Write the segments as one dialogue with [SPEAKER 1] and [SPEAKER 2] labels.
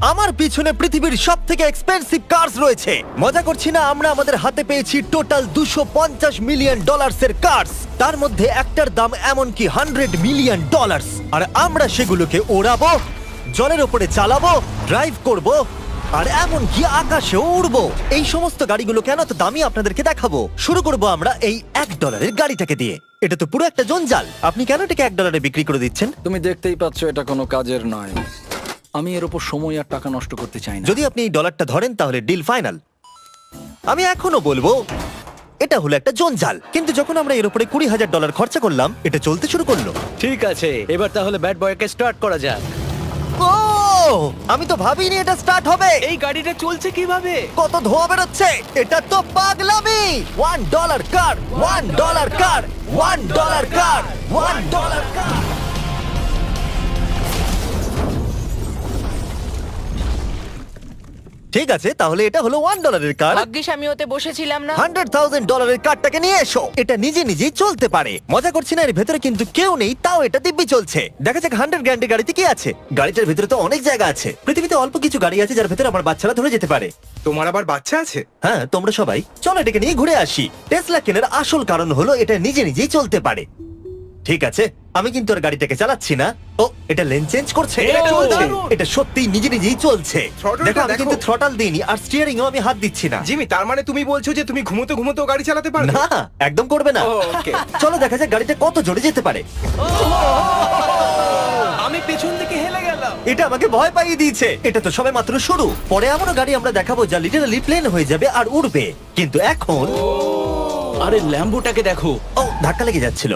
[SPEAKER 1] আমার পিছনে পৃথিবীর সবথেকে এক্সপেন্সিভ কার্স রয়েছে। মজা করছি না, আমরা আমাদের হাতে পেয়েছি টোটাল $250 মিলিয়ন এর কার্স। তার মধ্যে একটার দাম এমনকি $100 মিলিয়ন। আর আমরা সেগুলোকে ওড়াবো, জলের ওপরে চালাবো, ড্রাইভ করব, আর এমনকি আকাশেও উড়বো। এই সমস্ত গাড়িগুলো কেন তো দামি আপনাদেরকে দেখাবো। শুরু করব আমরা এই $1 গাড়িটাকে দিয়ে। এটা তো পুরো একটা জঞ্জাল। আপনি কেন এটাকে $1 বিক্রি করে দিচ্ছেন?
[SPEAKER 2] তুমি দেখতেই পাচ্ছ এটা কোনো কাজের নয়। আমি এর উপর সময় আর টাকা নষ্ট করতে চাই না।
[SPEAKER 1] যদি আপনি এই ডলারটা ধরেন তাহলে ডিল ফাইনাল। আমি এখনো বলবো এটা হলো একটা জঞ্জাল, কিন্তু যখন আমরা এর উপরে $20,000 খরচা করলাম, এটা চলতে শুরু করলো।
[SPEAKER 3] ঠিক আছে, এবার তাহলে ব্যাড বয়কে স্টার্ট করা যাক।
[SPEAKER 1] ও, আমি তো ভাবিনি এটা স্টার্ট হবে।
[SPEAKER 3] এই গাড়িটা চলছে কিভাবে?
[SPEAKER 1] কত ধোঁয়া বেরোচ্ছে, এটা তো পাগলামি। $1 কার, $1 কার, $1 কার, $1 কার। ঠিক আছে, তাহলে এটা হলো $1 কার।
[SPEAKER 4] ভাগ্যিস আমি ওতে বসেছিলাম না।
[SPEAKER 1] $100,000 কারটাকে নিয়ে এসো। এটা নিজে নিজেই চলতে পারে। মজা করছি না, এর ভেতরে কিন্তু কেউ নেই, তাও এটা দিব্যি চলছে। দেখা যাক 100 গ্র্যান্ডের গাড়িতে কি আছে। গাড়িটার ভেতরে তো অনেক জায়গা আছে। পৃথিবীতে অল্প কিছু গাড়ি আছে যার ভেতরে আমার বাচ্চারা ধরে যেতে পারে।
[SPEAKER 5] তোমার আবার বাচ্চা আছে?
[SPEAKER 1] হ্যাঁ, তোমরা সবাই চলো এটাকে নিয়ে ঘুরে আসি। টেসলা কেনার আসল কারণ হলো এটা নিজে নিজেই চলতে পারে। ঠিক আছে, আমি কিন্তু আর গাড়িটাকে চালাচ্ছি না। ও, এটা লেন চেঞ্জ করছে।
[SPEAKER 3] এটা চলছে।
[SPEAKER 1] এটা সত্যি নিজে নিজেই চলছে।
[SPEAKER 5] Throttle-টা
[SPEAKER 1] দেখো, আমি
[SPEAKER 5] দেখো।
[SPEAKER 1] কিন্তু থ্রটাল দিইনি আর স্টিয়ারিংও আমি হাত দিচ্ছি না।
[SPEAKER 5] জিমি, তার মানে তুমি বলছো যে তুমি ঘুমোতে ঘুমোতেও গাড়ি চালাতে পারবে?
[SPEAKER 1] না, একদম করবে না।
[SPEAKER 5] ও, okay.
[SPEAKER 1] চলো দেখা যাক গাড়িটা কত জোরে যেতে পারে।
[SPEAKER 3] আমি পেছন থেকে হেলে গেলাম।
[SPEAKER 1] এটা আমাকে ভয় পাইয়ে দিয়েছে। এটা তো সবে মাত্র শুরু। পরে এমনও গাড়ি আমরা দেখাবো যা লিটারালি প্লেন হয়ে যাবে আর উড়বে। কিন্তু এখন
[SPEAKER 3] আরে ল্যাম্বোটাকে দেখো,
[SPEAKER 1] ও, ধাক্কা লেগে যাচ্ছিল।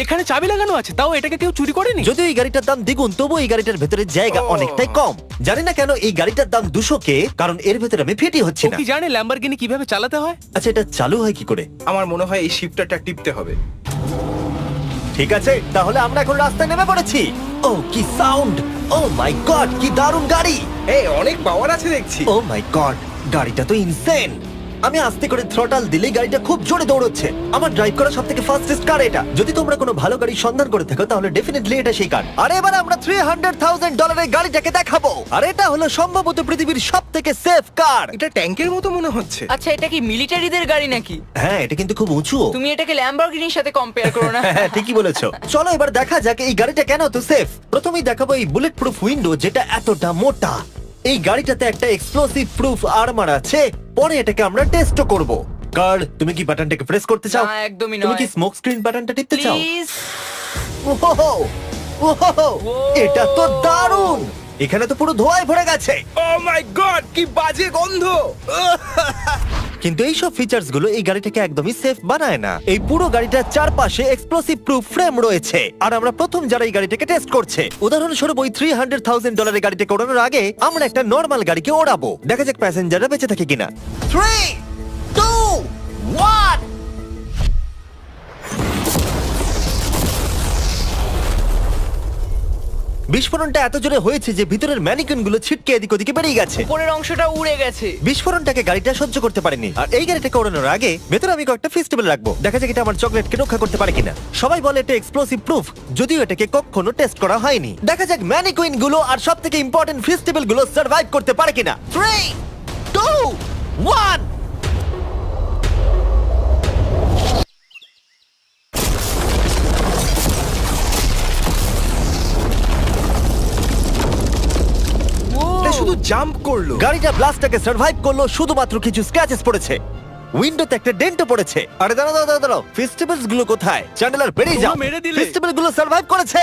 [SPEAKER 3] এখানে চাবি লাগানো আছে, তাও এটাকে কেউ চুরি করেনি।
[SPEAKER 1] যদিও এই গাড়িটার দাম দ্বিগুণ, তবু এই গাড়িটার ভেতরে জায়গা অনেকটাই কম। জানি না কেন এই গাড়িটার দাম 200K, কারণ এর ভেতরে আমি ফিটি হচ্ছি
[SPEAKER 3] ও
[SPEAKER 1] না।
[SPEAKER 3] কি জানে ল্যাম্বরগিনি কিভাবে চালাতে হয়?
[SPEAKER 1] আচ্ছা, এটা চালু হয় কি করে?
[SPEAKER 5] আমার মনে হয় এই শিফটারটা টিপতে হবে।
[SPEAKER 1] ঠিক আছে, তাহলে আমরা এখন রাস্তায় নেমে পড়েছি। ও, কি সাউন্ড! ও মাই গড, কি দারুণ গাড়ি!
[SPEAKER 5] এই অনেক পাওয়ার আছে দেখছি।
[SPEAKER 1] ও মাই গড, গাড়িটা তো ইনসেন। আমি আস্তে করে থ্রটাল দিলেই গাড়িটা খুব জোরে দৌড়চ্ছে। আমার ড্রাইভ করা সবথেকে ফাস্টেস্ট কার এটা। যদি তোমরা কোনো ভালো গাড়ির সন্ধান করে থাকো তাহলে ডেফিনেটলি এটা সেই কার। আর এবার আমরা $300,000 গাড়িটাকে দেখাবো। আর এটা হলো সম্ভবত পৃথিবীর সবথেকে সেফ কার।
[SPEAKER 5] এটা ট্যাঙ্কের মতো মনে হচ্ছে।
[SPEAKER 4] আচ্ছা, এটা কি মিলিটারিদের গাড়ি নাকি?
[SPEAKER 1] হ্যাঁ, এটা কিন্তু খুব উঁচু।
[SPEAKER 4] তুমি এটাকে ল্যাম্বরগিনির সাথে কম্পেয়ার করো না।
[SPEAKER 1] হ্যাঁ, ঠিকই বলেছো। চলো এবার দেখা যাক এই গাড়িটা কেন তো সেফ। প্রথমেই দেখাবো এই বুলেট প্রুফ উইন্ডো, যেটা এতটা মোটা। এই গাড়িটাতে একটা এক্সপ্লোসিভ প্রুফ আর্মার আছে। পরে এটাকে আমরা টেস্ট করব। কার, তুমি কি বাটনটাকে প্রেস করতে চাও?
[SPEAKER 4] না, একদমই
[SPEAKER 1] তুমি
[SPEAKER 4] নয়।
[SPEAKER 1] কি স্মোক স্ক্রিন বাটনটা টিপতে চাও?
[SPEAKER 4] প্লিজ।
[SPEAKER 1] ওহো, ওহো, এটা তো দারুণ। এখানে তো পুরো ধোঁয়ায় ভরে গেছে।
[SPEAKER 5] ও মাই গড, কি বাজে গন্ধ!
[SPEAKER 1] কিন্তু এইসব ফিচার্স গুলো এই গাড়িটাকে একদমই সেফ বানায় না। এই পুরো গাড়িটার চারপাশে এক্সপ্লোসিভ প্রুফ ফ্রেম রয়েছে। আর আমরা প্রথম যারা এই গাড়িটাকে টেস্ট করছে, উদাহরণস্বরূপ ওই $300,000 গাড়িটাকে ওড়ানোর আগে আমরা একটা নর্মাল গাড়িকে ওড়াবো। দেখা যাক প্যাসেঞ্জাররা বেঁচে থাকে কিনা। 3, 2, 1। বিস্ফোরণটা এত জোরে হয়েছে যে ভিতরের ম্যানিকুইন গুলো ছিটকে এদিক ওদিকে বেরিয়ে গেছে।
[SPEAKER 4] উপরের অংশটা উড়ে গেছে।
[SPEAKER 1] বিস্ফোরণটাকে গাড়িটা সহ্য করতে পারেনি। আর এই গাড়িটাকে ওড়ানোর আগে ভেতরে আমি কয়েকটা ফেস্টিভ্যাল রাখবো। দেখা যাক এটা আমার চকলেটকে রক্ষা করতে পারে কিনা। সবাই বলে এটা এক্সপ্লোসিভ প্রুফ, যদিও এটাকে কখনো টেস্ট করা হয়নি। দেখা যাক ম্যানিকুইন গুলো আর সবথেকে ইম্পর্টেন্ট ফেস্টিভ্যাল গুলো সার্ভাইভ করতে পারে কিনা। 3, 2, 1।
[SPEAKER 5] এটা শুধু জাম্প করলো।
[SPEAKER 1] গাড়িটা ব্লাস্টটাকে সার্ভাইভ করলো, শুধুমাত্র কিছু স্ক্র্যাচেস পড়েছে। উইন্ডোতে একটা ডেন্টও পড়েছে। আরে দাঁড়াও দাঁড়াও দাঁড়াও, ফেস্টিভ্যালস গুলো কোথায়? চ্যান্ডেলার বেরিয়ে যাও।
[SPEAKER 3] তোমরা মেরে দিলে।
[SPEAKER 1] ফেস্টিভ্যাল গুলো সার্ভাইভ করেছে।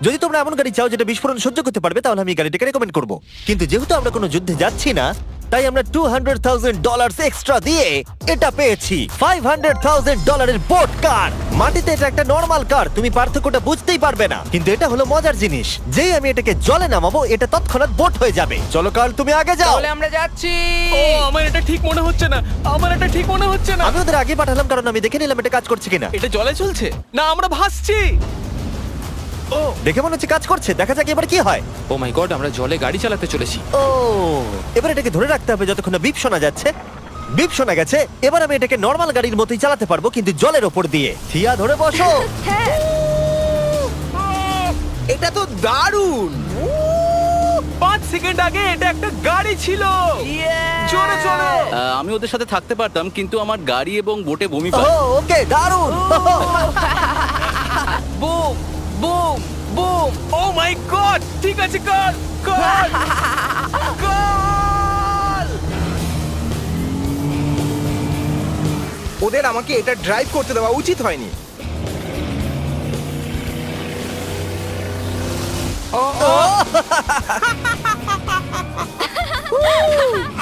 [SPEAKER 1] যদি তোমরা এমন গাড়ি চাও যেটা বিস্ফোরণ সহ্য করতে পারবে, তাহলে আমি এই গাড়িটাকে রেকমেন্ড করব। কিন্তু যেহেতু আমরা কোনো যুদ্ধে যাচ্ছি না, তাই আমরা $200,000 এক্সট্রা দিয়ে এটা পেয়েছি। $500,000 এর বোট কার। মাটিতে এটা একটা নর্মাল কার, তুমি পার্থক্যটা বুঝতেই পারবে না। কিন্তু এটা হলো মজার জিনিস, যেই আমি এটাকে জলে নামাবো এটা তৎক্ষণাৎ বোট হয়ে যাবে। চলো কার, তুমি আগে যাও।
[SPEAKER 4] তাহলে আমরা যাচ্ছি।
[SPEAKER 3] ও, আমার এটা ঠিক মনে হচ্ছে না, আমার এটা ঠিক মনে হচ্ছে না।
[SPEAKER 1] আমি ওদের আগে পাঠালাম কারণ আমি দেখে নিলাম এটা কাজ করছে কিনা।
[SPEAKER 3] এটা জলে চলছে না, আমরা ভাসছি। ও,
[SPEAKER 1] দেখে মনে হচ্ছে কাজ করছে। দেখা যাক এবার কি হয়।
[SPEAKER 6] ও মাই গড, আমরা জলে গাড়ি চালাতে চলেছি।
[SPEAKER 1] ও, এবার এটাকে ধরে রাখতে হবে যতক্ষণ না বিপ শোনা যাচ্ছে। বিপ শোনা গেছে। এবার আমি এটাকে নর্মাল গাড়ির মতোই চালাতে পারবো, কিন্তু জলের ওপর দিয়ে। থিয়া, ধরে বসো।
[SPEAKER 4] হ্যাঁ।
[SPEAKER 5] এটা তো দারুণ!
[SPEAKER 3] 5 সেকেন্ড আগে এটা একটা গাড়ি ছিল। জোরে চলো।
[SPEAKER 7] আমি ওদের সাথে থাকতে পারতাম কিন্তু আমার গাড়ি এবং বোটে বমি
[SPEAKER 1] ও
[SPEAKER 7] পায়।
[SPEAKER 1] ওকে দারুণ
[SPEAKER 4] বুম বুম বুম।
[SPEAKER 3] ও মাই গড, ঠিক আছে, কর কর কর।
[SPEAKER 5] ওদের আমাকে এটা ড্রাইভ করতে দেওয়া উচিত হয়নি।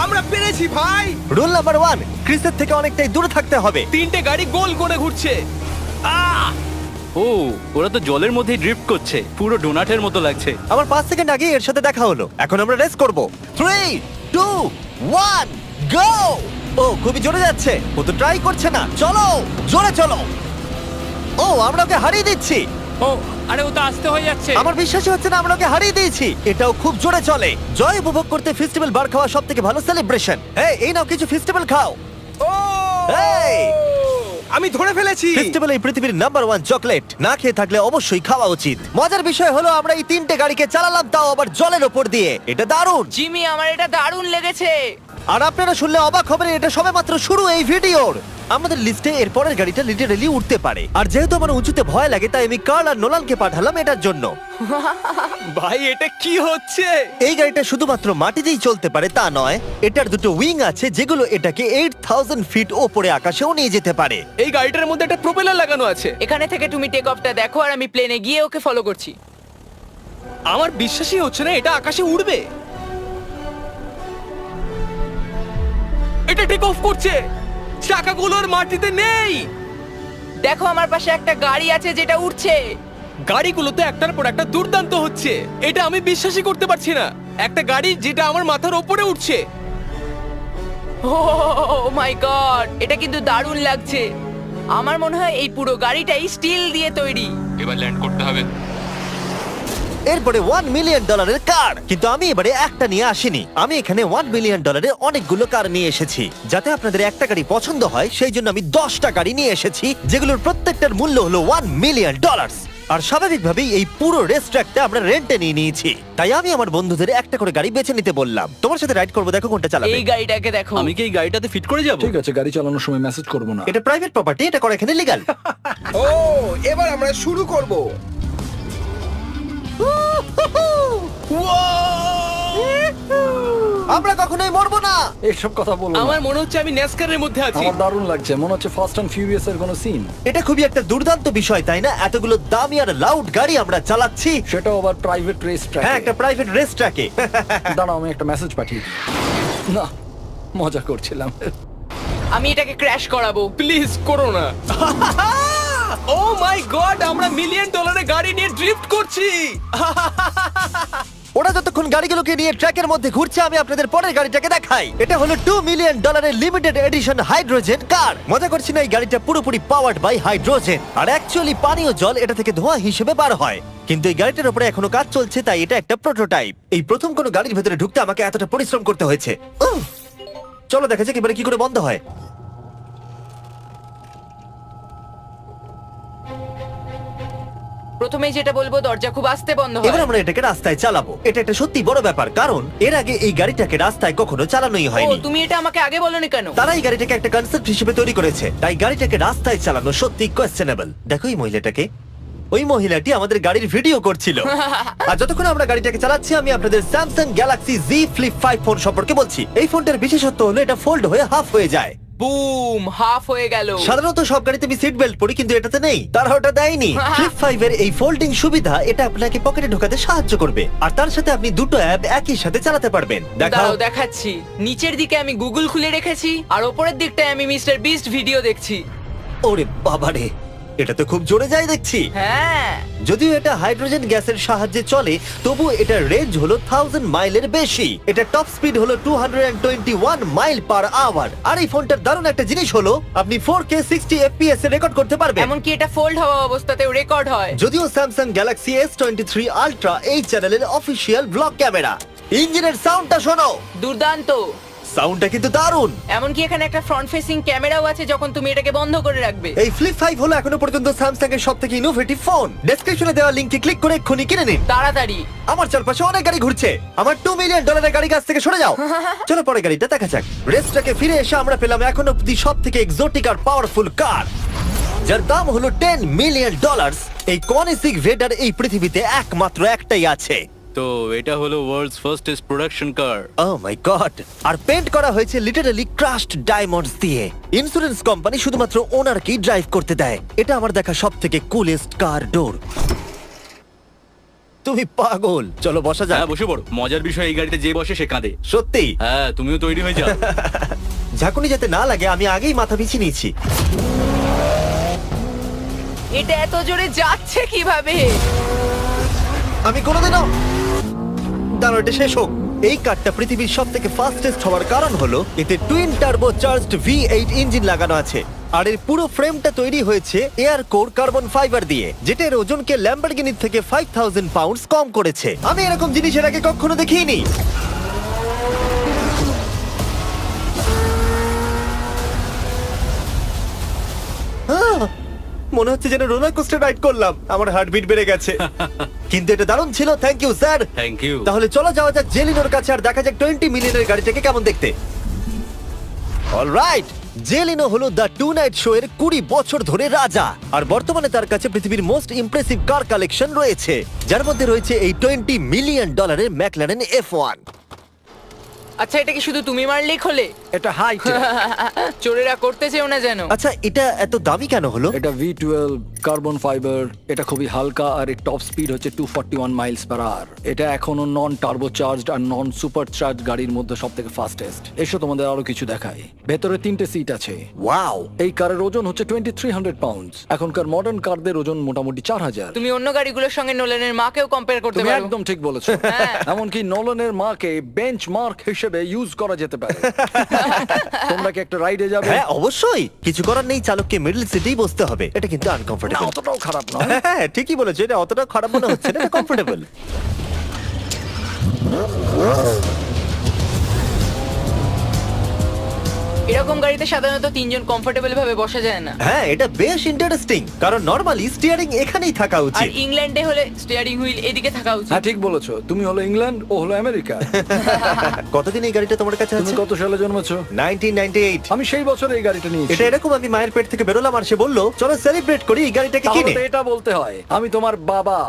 [SPEAKER 5] আমরা পেরেছি ভাই।
[SPEAKER 1] রুল নাম্বার 1, ক্রিসের থেকে অনেকটাই দূরে থাকতে হবে।
[SPEAKER 3] 3টে গাড়ি গোল করে ঘুরছে।
[SPEAKER 7] ও ওরা তো জলের মধ্যে ড্রিফট করছে, পুরো ডোনাটের মতো লাগছে।
[SPEAKER 1] আমার 5 সেকেন্ড আগে এর সাথে দেখা হলো। এখন আমরা রেস করব। 3 2 1 গো! ও খুবই জোরে যাচ্ছে। ও তো ট্রাই করছে না। চলো জোরে চলো। ও আমরা ওকে হারিয়ে দিচ্ছি।
[SPEAKER 6] ও আরে ও তো আসতে হয়ে যাচ্ছে।
[SPEAKER 1] আমার বিশ্বাসই হচ্ছে না আমরা ওকে হারিয়ে দিয়েছি। এটাও খুব জোরে চলে। জয় উপভোগ করতে ফেস্টিভ্যাল বার খাওয়া সব থেকে ভালো সেলিব্রেশন। এই নাও কিছু ফেস্টিভ্যাল খাও।
[SPEAKER 5] ও
[SPEAKER 1] এই!
[SPEAKER 5] আমি ধরে ফেলেছি।
[SPEAKER 1] ফেস্টিভ্যাল এই পৃথিবীর নাম্বার 1 চকলেট। না খেয়ে থাকলে অবশ্যই খাওয়া উচিত। মজার বিষয় হলো আমরা এই 3টে গাড়িকে চালালাম, তাও আবার জলের ওপর দিয়ে। এটা দারুণ।
[SPEAKER 4] জিমি, আমার এটা দারুণ লেগেছে।
[SPEAKER 1] আর আপনারা শুনলে অবাক হবেন, এটা সবেমাত্র শুরু এই ভিডিওর। আমাদের লিস্টে এর পরের গাড়িটা লিটারালি উঠতে পারে। আর যেহেতু আমার উঁচুতে ভয় লাগে, তাই আমি কার্ল আর নোলানকে পাঠালাম এটার জন্য।
[SPEAKER 3] ভাই এটা কি হচ্ছে?
[SPEAKER 1] এই গাড়িটা শুধুমাত্র মাটিতেই চলতে পারে তা নয়, এটার দুটো উইং আছে যেগুলো এটাকে 8000 ফিট ওপরে আকাশেও নিয়ে যেতে পারে।
[SPEAKER 3] এই গাড়িটার মধ্যে একটা প্রপেলার লাগানো আছে।
[SPEAKER 4] এখানে থেকে তুমি টেক অফটা দেখো আর আমি প্লেনে গিয়ে ওকে ফলো করছি।
[SPEAKER 3] আমার বিশ্বাসই হচ্ছে না এটা আকাশে উড়বে। এটা টেক অফ করছে। চাকাগুলোর মাটিতে নেই।
[SPEAKER 4] দেখো আমার পাশে একটা গাড়ি আছে যেটা উঠছে।
[SPEAKER 3] গাড়িগুলোতে একটার পর একটা দুর্দান্ত হচ্ছে। এটা আমি বিশ্বাসই করতে পারছি না। একটা গাড়ি যেটা আমার মাথার ওপরে উঠছে।
[SPEAKER 4] ও মাই গড, এটা কিন্তু দারুণ লাগছে। আমার মনে হয় এই পুরো গাড়িটাই স্টিল দিয়ে তৈরি।
[SPEAKER 6] এবার ল্যান্ড করতে হবে।
[SPEAKER 1] এরপরে $1 মিলিয়ন কার। কিন্তু আমি এবারে একটা নিয়ে আসিনি। আমি এখানে $1 মিলিয়ন অনেকগুলো কার নিয়ে এসেছি। যাতে আপনাদের একটা গাড়ি পছন্দ হয় সেই জন্য আমি 10টা গাড়ি নিয়ে এসেছি, যেগুলোর প্রত্যেকটার মূল্য হলো $1 মিলিয়ন। আর স্বাভাবিকভাবেই এই পুরো রেস ট্র্যাকটা আমরা রেন্টে নিয়ে নিয়েছি। তাই আমি আমার বন্ধুদের একটা করে গাড়ি বেছে নিতে বললাম। তোমার সাথে রাইড করবো, দেখো কোনটা চালাবে।
[SPEAKER 4] এই গাড়িটাকে দেখো।
[SPEAKER 7] আমি কি এই গাড়িটাতে ফিট করে যাব?
[SPEAKER 2] ঠিক আছে, গাড়ি চালানোর সময় মেসেজ করবো না।
[SPEAKER 1] এটা প্রাইভেট প্রপার্টি, এটা করা এখানে লিগ্যাল।
[SPEAKER 5] ও এবার আমরা শুরু করব।
[SPEAKER 1] আমরা কখনোই মরবো না।
[SPEAKER 2] এইসব কথা বলবো না।
[SPEAKER 3] আমার মনে হচ্ছে আমি ন্যাসকারের মধ্যে আছি।
[SPEAKER 2] আমার দারুণ লাগছে, মনে হচ্ছে ফাস্ট অ্যান্ড ফিউরিয়াস এর কোনো সিন।
[SPEAKER 1] এটা খুবই একটা দুর্দান্ত বিষয়, তাই না? এতগুলো দামি আর লাউড গাড়ি আমরা চালাচ্ছি।
[SPEAKER 2] সেটাও আবার প্রাইভেট রেস ট্র্যাক।
[SPEAKER 1] হ্যাঁ, একটা প্রাইভেট রেস ট্র্যাকে।
[SPEAKER 2] দাঁড়াও, আমি একটা মেসেজ পাঠিয়ে দিই। না, মজা করছিলাম।
[SPEAKER 4] আমি এটাকে ক্র্যাশ করাবো।
[SPEAKER 3] প্লিজ করো না। ও মাই গড, আমরা $1 মিলিয়ন গাড়ি নিয়ে ড্রিফট করছি।
[SPEAKER 1] ওরা যতক্ষণ গাড়িগুলোকে নিয়ে ট্র্যাকের মধ্যে ঘুরছে, আমি আপনাদের পরের গাড়িটাকে দেখাই। এটা হলো $2 million limited edition hydrogen car. মজা করছি না, এই গাড়িটা পুরোপুরি পাওয়ার্ড বাই হাইড্রোজেন। আর অ্যাকচুয়ালি পানীয় জল এটা থেকে ধোঁয়া হিসেবে বার হয়। কিন্তু এই গাড়িটার উপরে এখনো কাজ চলছে, তাই এটা একটা প্রোটোটাইপ। এই প্রথম কোনো গাড়ির ভেতরে ঢুকতে আমাকে এতটা পরিশ্রম করতে হয়েছে। চলো দেখা যাক এবারে কি করে বন্ধ হয়।
[SPEAKER 4] প্রথমেই যেটা বলবো, দরজা খুব আস্তে বন্ধ হয়।
[SPEAKER 1] এবার আমরা এটাকে রাস্তায় চালাবো। এটা একটা সত্যি বড় ব্যাপার, কারণ এর আগে এই গাড়িটাকে রাস্তায় কখনো চালানোই
[SPEAKER 4] ও,
[SPEAKER 1] হয়নি।
[SPEAKER 4] তুমি এটা আমাকে আগে বলনি কেন?
[SPEAKER 1] তারা এই গাড়িটাকে একটা কনসেপ্ট হিসেবে তৈরি করেছে, তাই গাড়িটাকে রাস্তায় চালানো সত্যি কোয়েশ্চেনেবল। দেখো এই মহিলাটাকে। ওই মহিলাটি আমাদের গাড়ির ভিডিও করছিল। আর যতক্ষণ আমরা গাড়িটাকে চালাচ্ছি, আমি আপনাদের Samsung Galaxy Z Flip 5 phone সম্পর্কে বলছি। এই ফোনটার বিশেষত্ব হলো এটা ফোল্ড হয়ে হাফ হয়ে যায়।
[SPEAKER 4] বুম, হাফ হয়ে গেল।
[SPEAKER 1] সাধারণত সব গাড়িতে আমি সিট বেল্ট পরি, কিন্তু এটাতে নেই। তারা ওটা দেয়নি। ফ্লিপ 5 এর এই ফোল্ডিং সুবিধা এটা আপনাকে পকেটে ঢোকাতে সাহায্য করবে। আর তার সাথে আপনি দুটো অ্যাপ একই সাথে চালাতে পারবেন। দেখাও।
[SPEAKER 4] দাঁড়াও দেখাচ্ছি। নিচের দিকে আমি গুগল খুলে রেখেছি, আর ওপরের দিকটায় আমি মিস্টার বিস্ট ভিডিও দেখছি।
[SPEAKER 1] ওরে বাবারে, এটা তো খুব জোরে যায় দেখছি।
[SPEAKER 4] হ্যাঁ,
[SPEAKER 1] যদিও এটা হাইড্রোজেন গ্যাসের সাহায্যে চলে, তবু এটার রেঞ্জ হলো 1000 মাইলের বেশি। এটা টপ স্পিড হলো 221 মাইল পার আওয়ার। আর এই ফোনটার দারুণ একটা জিনিস হলো আপনি 4K 60 FPS এ রেকর্ড করতে পারবেন।
[SPEAKER 4] এমনকি এটা ফোল্ড হওয়া অবস্থাতেও রেকর্ড হয়।
[SPEAKER 1] যদিও স্যামসাং গ্যালাক্সি S23 আলট্রা এই চ্যানেলের অফিসিয়াল ব্লগ ক্যামেরা। ইঞ্জিনের সাউন্ডটা শোনো।
[SPEAKER 4] দুর্দান্ত।
[SPEAKER 1] সাউন্ডটা কিন্তু দারুণ।
[SPEAKER 4] এমনকি এখানে একটা ফ্রন্ট ফেসিং ক্যামেরাও আছে যখন তুমি এটাকে বন্ধ করে রাখবে।
[SPEAKER 1] এই ফ্লিপ 5 হলো এখনো পর্যন্ত স্যামসাং এর সবথেকে ইনোভেটিভ ফোন। ডেসক্রিপশনে দেওয়া লিংকে ক্লিক করে এক্ষুনি কিনে নিন।
[SPEAKER 4] তাড়াতাড়ি।
[SPEAKER 1] আমার চারপাশে অনেক গাড়ি ঘুরছে। আমার $2 মিলিয়ন গাড়ি কাছ থেকে সরে যাও। চলো পরে গাড়িটা দেখা যাক। রেসটাকে ফিরে এসে আমরা পেলাম এখন অব্দি সবথেকে এক্সোটিক আর পাওয়ারফুল কার, যার দাম হলো $10 মিলিয়ন। এই কনিসিক ভেডার এই পৃথিবীতে একমাত্র একটাই আছে।
[SPEAKER 7] তো এটা হলো world's fastest production car.
[SPEAKER 1] Oh my God! আর পেন্ট করা হয়েছে লিটারালি ক্রাশড ডায়মন্ডস দিয়ে। ইন্স্যুরেন্স কোম্পানি শুধুমাত্র ওনারকেই ড্রাইভ করতে দেয়। এটা আমার দেখা সবথেকে কুলেস্ট কার ডোর। তুমি পাগল। চলো বসা যাক।
[SPEAKER 7] হ্যাঁ বসে পড়ো। মজার বিষয় এই গাড়িতে যে বসে সে কাঁদে।
[SPEAKER 1] সত্যি
[SPEAKER 7] হ্যাঁ তুমিও তৈরি হয়ে যাও।
[SPEAKER 1] ঝাঁকুনি যাতে না লাগে আমি আগেই মাথা পিছিয়ে নিয়েছি।
[SPEAKER 4] এটা এত জোরে যাচ্ছে কিভাবে?
[SPEAKER 1] আমি কোনোদিনও দাঁড়ো, এটা শেষ হোক। এই কারটা পৃথিবীর সব থেকে ফাস্টেস্ট হওয়ার কারণ হলো এতে twin turbo charged V8 engine লাগানো আছে। আর এর পুরো ফ্রেমটা তৈরি হয়েছে এয়ার কোর কার্বন ফাইবার দিয়ে, যেটা এর ওজনকে ল্যাম্বরগিনির থেকে 5000 পাউন্ডস কম করেছে। আমি এরকম জিনিস এর আগে কখনো দেখিনি। মনে হচ্ছে যেন রোলার কোস্টার রাইড করলাম। আমার হার্টবিট বেড়ে গেছে। কিন্তু এটা দারুণ ছিল। Thank you sir.
[SPEAKER 7] Thank you.
[SPEAKER 1] তাহলে চলো যাওয়া যাক জেলিনোর কাছে আর দেখা যাক 20 মিলিয়নের গাড়িটাকে কেমন দেখতে। অলরাইট, জেলিনো হলো দ্য টু নাইট শো এর 20 বছর ধরে রাজা। আর বর্তমানে তার কাছে পৃথিবীর মোস্ট ইমপ্রেসিভ কার কালেকশন রয়েছে, যার মধ্যে রয়েছে এই $20 মিলিয়ন ম্যাকলারেন F1।
[SPEAKER 4] আচ্ছা, এটা কি শুধু তুমি মারলেই খোলে?
[SPEAKER 2] এটা হাইট।
[SPEAKER 4] চোরেরা করতে চেও না যেন।
[SPEAKER 1] আচ্ছা, এটা এত দামি কেন হলো?
[SPEAKER 2] এটা V12 কার্বন ফাইবার। এটা খুবই হালকা আর এর টপ স্পিড হচ্ছে 241 মাইলস পার আওয়ার। এটা এখনো নন টার্বো চার্জড আর নন সুপার চার্জ গাড়ির মধ্যে সবথেকে ফাস্টেস্ট। এসো তোমাদের আরো কিছু দেখাই। ভেতরে 3টে সিট আছে।
[SPEAKER 1] ওয়াও!
[SPEAKER 2] এই কারের ওজন হচ্ছে 2300 পাউন্ডস। এখনকার মডার্ন কারদের ওজন মোটামুটি 4000।
[SPEAKER 4] তুমি অন্য গাড়িগুলোর সঙ্গে নোলেনের মাকেও কম্পেয়ার করতে
[SPEAKER 2] তুমি
[SPEAKER 4] পারো।
[SPEAKER 2] একদম ঠিক বলেছো।
[SPEAKER 4] হ্যাঁ।
[SPEAKER 2] এমনকি নোলানের মাকে বেঞ্চমার্ক হিসেবে ইউজ করা যেতে পারে। তোমরা কি একটা রাইডে যাবে?
[SPEAKER 1] হ্যাঁ অবশ্যই। কিছু করার নেই, চালককে মিডল সিটেই বসতে হবে। এটা কিন্তু
[SPEAKER 2] না,
[SPEAKER 1] আনকমফোর্টেবল।
[SPEAKER 2] অতটাও খারাপ নয়।
[SPEAKER 1] হ্যাঁ ঠিকই বলেছো, এটা অতটা খারাপ মনে হচ্ছে না, এটা কমফোর্টেবল।
[SPEAKER 4] এরকম গাড়িতে সাধারণত 3 জন কমফোর্টেবল ভাবে বসা যায় না।
[SPEAKER 1] হ্যাঁ এটা বেশ ইন্টারেস্টিং, কারণ নরমালি স্টিয়ারিং এখানেই থাকা
[SPEAKER 4] আর
[SPEAKER 1] উচিত।
[SPEAKER 4] ইংল্যান্ডে হলে স্টিয়ারিং হুইল এদিকে থাকা উচিত।
[SPEAKER 2] হ্যাঁ ঠিক বলেছো। তুমি হলো ইংল্যান্ড, ও হলো আমেরিকা।
[SPEAKER 1] কতদিন এই গাড়িটা তোমার কাছে
[SPEAKER 2] তুমি
[SPEAKER 1] আছে?
[SPEAKER 2] কত সালে জন্মেছো?
[SPEAKER 1] 1998।
[SPEAKER 2] আমি সেই বছর এই গাড়িটা নিয়েছি।
[SPEAKER 1] এটা এরকম, আমি মায়ের পেট থেকে বেরোলাম আর সে বললো চলো সেলিব্রেট করি এই গাড়িটাকে
[SPEAKER 2] তাহলে
[SPEAKER 1] কিনে।
[SPEAKER 2] তো এটা বলতে হয় আমি তোমার বাবা।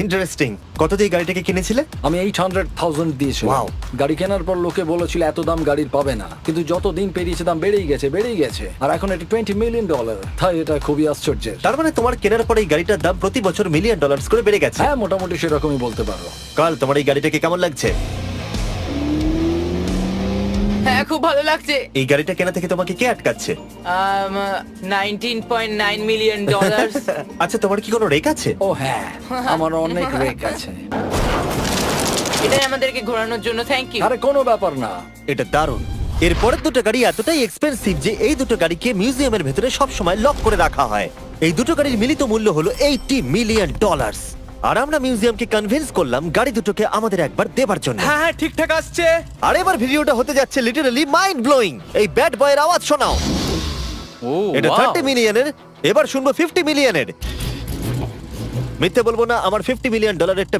[SPEAKER 1] ইন্টারেস্টিং। কত দিয়ে এই গাড়িটাকে কিনেছিলে?
[SPEAKER 2] আমি 800,000 দিয়েছি।
[SPEAKER 1] Wow.
[SPEAKER 2] গাড়ি কেনার পর লোকে বলেছিল এত দাম গাড়ির পাবে না, কিন্তু যত দিন পেরিয়েছে দাম বেড়েই গেছে। আর এখন এটা $20 মিলিয়ন। তাই এটা খুবই আশ্চর্যের।
[SPEAKER 1] তার মানে তোমার কেনার পরে এই গাড়িটার দাম প্রতি বছর $1 মিলিয়ন করে বেড়ে গেছে।
[SPEAKER 2] হ্যাঁ মোটামুটি সেরকমই বলতে পারো।
[SPEAKER 1] কাল তোমার এই গাড়িটাকে কেমন লাগছে?
[SPEAKER 4] হ্যাঁ খুব ভালো লাগছে।
[SPEAKER 1] এই গাড়িটা কেনা থেকে তোমাকে কে আটকাচ্ছে?
[SPEAKER 4] $19.9 মিলিয়ন।
[SPEAKER 1] আচ্ছা তোমার কি কোনো রেক আছে?
[SPEAKER 2] ও হ্যাঁ, আমার অনেক রেক আছে।
[SPEAKER 4] এটাই আমাদেরকে ঘোরানোর জন্য থ্যাংক ইউ।
[SPEAKER 2] আরে কোনো ব্যাপার না।
[SPEAKER 1] এটা দারুণ। এর পরের দুটো গাড়ি এতটাই এক্সপেন্সিভ যে এই দুটো গাড়িকে মিউজিয়ামের ভেতরে সব সময় লক করে রাখা হয়। এই দুটো গাড়ির মিলিত মূল্য হলো $80 মিলিয়ন। আর আমরা মিউজিয়ামকে কনভিন্স করলাম গাড়ি দুটোকে আমাদের একবার দেবার জন্য।
[SPEAKER 3] হ্যাঁ হ্যাঁ ঠিকঠাক আসছে।
[SPEAKER 1] আর এবার ভিডিওটা হতে যাচ্ছে লিটারালি মাইন্ড ব্লোয়িং। এই ব্যাড বয়ের আওয়াজ শোনাও।
[SPEAKER 7] ও
[SPEAKER 1] এটা
[SPEAKER 7] wow!
[SPEAKER 1] 30 মিলিয়নের, এবার শুনবো 50 মিলিয়নের। মিথ্যে বলবো না, আমার $50 মিলিয়ন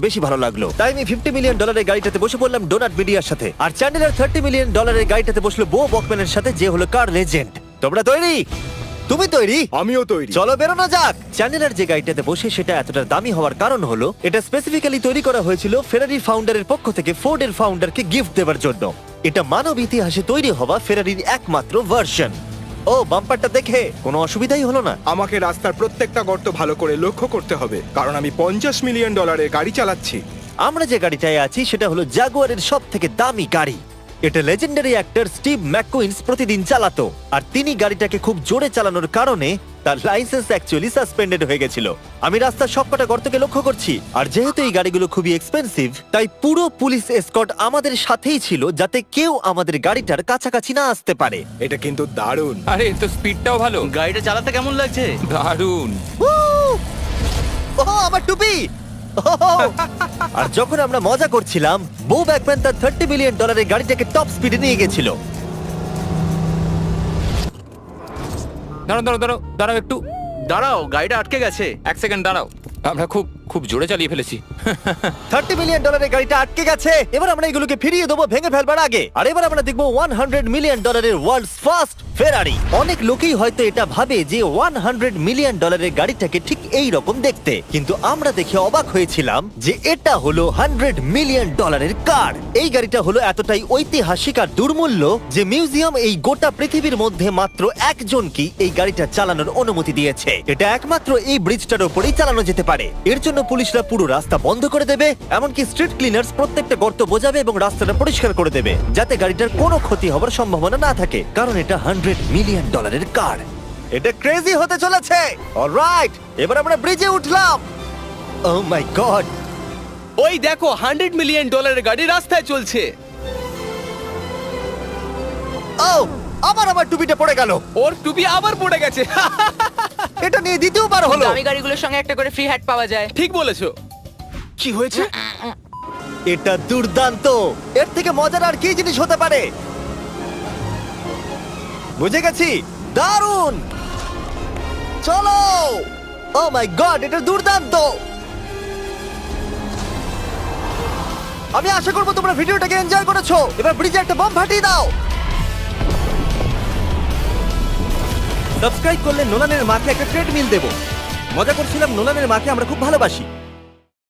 [SPEAKER 1] বেশি ভালো লাগলো, তাই আমি $50 মিলিয়ন গাড়িটাতে বসে পড়লাম ডোনাট মিডিয়ার সাথে। আর চ্যান্ডেলার $30 মিলিয়ন গাড়িটাতে বসলো বো বকম্যানের সাথে, যে হলো কার লেজেন্ড। তোমরা তৈরি? তুমি তৈরি?
[SPEAKER 5] আমিও তৈরি।
[SPEAKER 1] চলো বেরোনো যাক। চ্যান্ডেলার যে গাড়িটাতে বসে সেটা এতটা দামি হওয়ার কারণ হলো এটা স্পেসিফিক্যালি তৈরি করা হয়েছিল ফেরারি ফাউন্ডারের পক্ষ থেকে ফোর্ডের ফাউন্ডারকে গিফট দেওয়ার জন্য। এটা মানব ইতিহাসে তৈরি হওয়া ফেরারির একমাত্র ভার্সন। ও বাম্পারটা দেখে কোনো অসুবিধাই হলো না।
[SPEAKER 5] আমাকে রাস্তার প্রত্যেকটা গর্ত ভালো করে লক্ষ্য করতে হবে, কারণ আমি $50 মিলিয়ন গাড়ি চালাচ্ছি।
[SPEAKER 1] আমরা যে গাড়িটায় আছি সেটা হলো জাগুয়ারের সব থেকে দামি গাড়ি। এটা লেজেন্ডারি অ্যাক্টর স্টিভ ম্যাককুইন্স প্রতিদিন চালাতো, আর তিনি গাড়িটাকে খুব জোরে চালানোর কারণে তার লাইসেন্স অ্যাকচুয়ালি সাসপেন্ডেড হয়ে গেছিল। আমি রাস্তার সবকটা গর্তকে লক্ষ্য করছি, আর যেহেতু এই গাড়িগুলো খুবই এক্সপেন্সিভ তাই পুরো পুলিশ এসকর্ট আমাদের সাথেই ছিল, যাতে কেউ আমাদের গাড়িটার কাছাকাছি না আসতে পারে।
[SPEAKER 5] এটা কিন্তু দারুণ।
[SPEAKER 6] আরে এর তো স্পিডটাও ভালো।
[SPEAKER 7] গাড়িটা চালাতে কেমন লাগছে?
[SPEAKER 6] দারুণ।
[SPEAKER 1] ও আমার টুপি! আর যখন আমরা মজা করছিলাম, বো ব্যাকম্যান তার $30 মিলিয়ন গাড়িটাকে টপ স্পিডে নিয়ে গেছিল।
[SPEAKER 6] দাঁড়াও দাঁড়াও দাঁড়াও দাঁড়াও একটু
[SPEAKER 7] দাঁড়াও, গাড়িটা আটকে গেছে।
[SPEAKER 6] এক সেকেন্ড দাঁড়াও, আমরা খুব খুব জোরে চালিয়ে ফেলেছি।
[SPEAKER 1] $30 মিলিয়ন গাড়িটা আটকে গেছে। এবার আমরা এগুলোকে ফিরিয়ে দেবো ভেঙে ফেলবার আগে। আর এবার আমরা দেখবো $100 মিলিয়ন ওয়ার্ল্ডস ফার্স্ট ফেরারি। অনেক লোকেই হয়তো এটা ভাবে যে $100 মিলিয়ন গাড়িটাকে ঠিক এই রকম দেখতে, কিন্তু আমরা দেখে অবাক হয়েছিলাম যে এটা হলো $100 মিলিয়ন কার। এই গাড়িটা হলো এতটাই ঐতিহাসিক আর দুর্মূল্য যে মিউজিয়াম এই গোটা পৃথিবীর মধ্যে মাত্র একজনকেই এই গাড়িটা চালানোর অনুমতি দিয়েছে। এটা একমাত্র এই ব্রিজটার উপরেই চালানো যেতে পারে। এর জন্য পুলিশরা পুরো রাস্তা বন্ধ করে দেবে, এমনকি স্ট্রিট ক্লিনার্স প্রত্যেকটা গর্ত বোঝাবে এবং রাস্তাটা পরিষ্কার করে দেবে, যাতে গাড়িটার কোনো ক্ষতি হবার সম্ভাবনা না থাকে, কারণ এটা $100 মিলিয়ন কার। এটা ক্রেজি হতে চলেছে। অলরাইট, এবার আমরা ব্রিজে উঠলাম। ও মাই গড,
[SPEAKER 3] ওই দেখো $100 মিলিয়ন গাড়ি রাস্তায় চলছে।
[SPEAKER 1] ও আমার টুপিটা পড়ে গেল।
[SPEAKER 3] ওর টুপি আবার পড়ে গেছে।
[SPEAKER 1] এটা নিয়ে দ্বিতীয়বার হলো।
[SPEAKER 4] দামি গাড়িগুলোর সঙ্গে একটা করে ফ্রি হ্যাট পাওয়া যায়।
[SPEAKER 3] ঠিক বলেছো। কি হয়েছে?
[SPEAKER 1] এটা দুর্দান্ত। এর থেকে মজার আর কি জিনিস হতে পারে? বুঝে গেছি, দারুণ। চলো। ও মাই গড, এটা দুর্দান্ত। আমি আশা করবো তোমরা ভিডিওটাকে এনজয় করেছো। এবার ব্রিজে একটা বম ফাটিয়ে দাও। সাবস্ক্রাইব করলে নোলানের মাকে একটা ট্রেডমিল দেবো। মজা করছিলাম, নোলানের মাকে আমরা খুব ভালোবাসি।